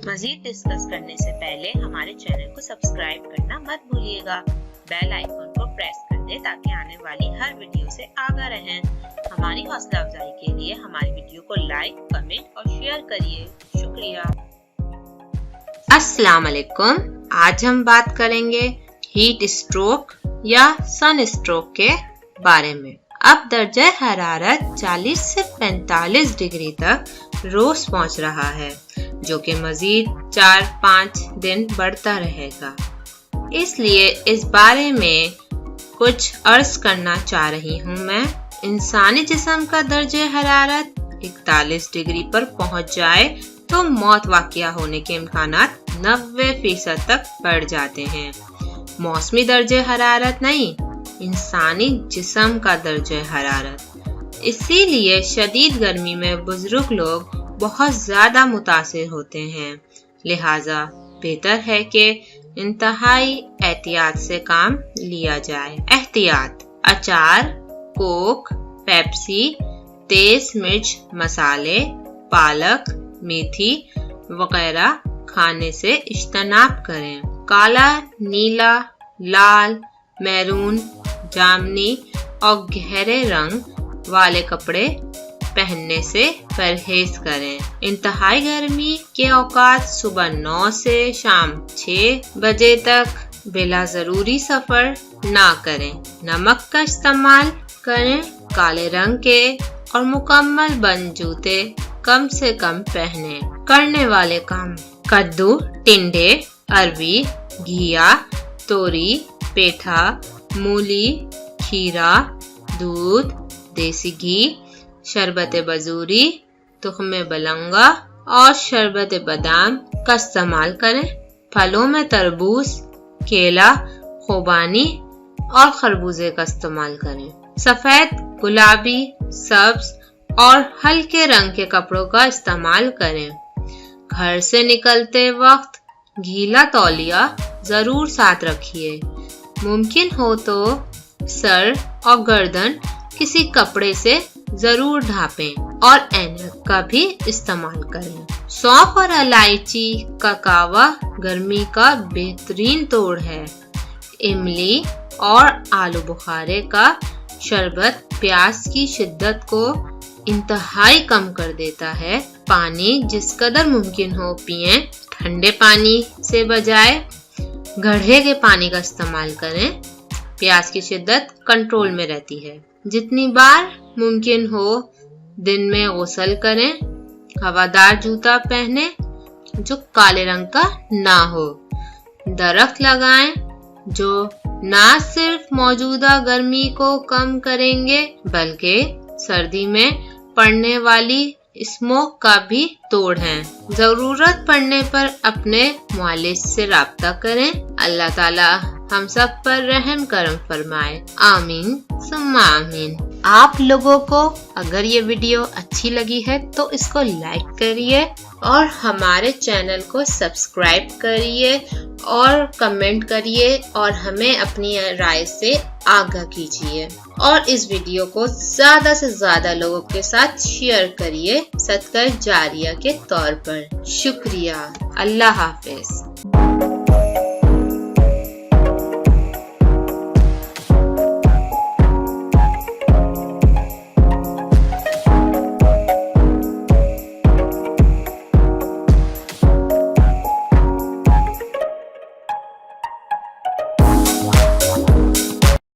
مزید ڈسکس کرنے سے پہلے ہمارے چینل کو سبسکرائب کرنا مت بھولیے گا۔ بیل آئیکن کو پریس کر دیں تاکہ آنے والی ہر ویڈیو سے آگاہ رہیں۔ ہماری حوصلہ افزائی کے لیے ہماری ویڈیو کو لائک، کمنٹ اور شیئر کریے۔ شکریہ۔ السلام علیکم۔ آج ہم بات کریں گے ہیٹ اسٹروک یا سن اسٹروک کے بارے میں۔ اب درجہ حرارت 40 سے 45 ڈگری تک روز پہنچ رہا ہے، جو کہ مزید 4-5 دن بڑھتا رہے گا۔ اس لیے اس بارے میں کچھ عرض کرنا چاہ رہی ہوں میں۔ انسانی جسم کا درجہ حرارت 41 ڈگری پر پہنچ جائے تو موت واقع ہونے کے امکانات 90% تک بڑھ جاتے ہیں۔ موسمی درجہ حرارت نہیں، انسانی جسم کا درجہ حرارت۔ اسی لیے شدید گرمی میں بزرگ لوگ بہت زیادہ متاثر ہوتے ہیں، لہٰذا بہتر ہے کہ انتہائی احتیاط سے کام لیا جائے۔ احتیاط: اچار، کوک، پیپسی، تیز مرچ مسالے، پالک، میتھی وغیرہ کھانے سے اجتناب کریں۔ کالا، نیلا، لال، میرون، جامنی اور گہرے رنگ والے کپڑے پہننے سے پرہیز کریں۔ انتہائی گرمی کے اوقات صبح 9 سے شام 6 بجے تک بلا ضروری سفر نہ کریں۔ نمک کا استعمال کریں۔ کالے رنگ کے اور مکمل بند جوتے کم سے کم پہنیں۔ کرنے والے کام: کدو، ٹنڈے، اروی، گھیا، توری، پیٹھا، مولی، کھیرا، دودھ، دیسی گھی، شربت بزوری، تخم بلنگا اور شربت بادام کا استعمال کریں۔ پھلوں میں تربوز، کیلا، خوبانی اور خربوزے کا استعمال کریں۔ سفید، گلابی، سبز اور ہلکے رنگ کے کپڑوں کا استعمال کریں۔ گھر سے نکلتے وقت گیلا تولیہ ضرور ساتھ رکھیے۔ ممکن ہو تو سر اور گردن کسی کپڑے سے ضرور ڈھانپیں اور اینک کا بھی استعمال کریں۔ سونف اور الائچی کا کہوہ گرمی کا بہترین توڑ ہے۔ املی اور آلو بخارے کا شربت پیاس کی شدت کو انتہائی کم کر دیتا ہے۔ پانی جس قدر ممکن ہو پئیں۔ ٹھنڈے پانی سے بجائے گھڑے کے پانی کا استعمال کریں۔ پیاس کی شدت کنٹرول میں رہتی ہے۔ جتنی بار ممکن ہو دن میں غسل کریں۔ ہوادار جوتا پہنیں جو کالے رنگ کا نہ ہو۔ درخت لگائیں جو نہ صرف موجودہ گرمی کو کم کریں گے بلکہ سردی میں پڑنے والی اسموک کا بھی توڑ ہیں۔ ضرورت پڑنے پر اپنے معالج سے رابطہ کریں۔ اللہ تعالی ہم سب پر رحم کرم فرمائے۔ آمین ثم آمین۔ آپ لوگوں کو اگر یہ ویڈیو اچھی لگی ہے تو اس کو لائک کریے اور ہمارے چینل کو سبسکرائب کریے اور کمنٹ کریے اور ہمیں اپنی رائے سے آگاہ کیجیے، اور اس ویڈیو کو زیادہ سے زیادہ لوگوں کے ساتھ شیئر کریے صدقہ جاریہ کے طور پر۔ شکریہ۔ اللہ حافظ۔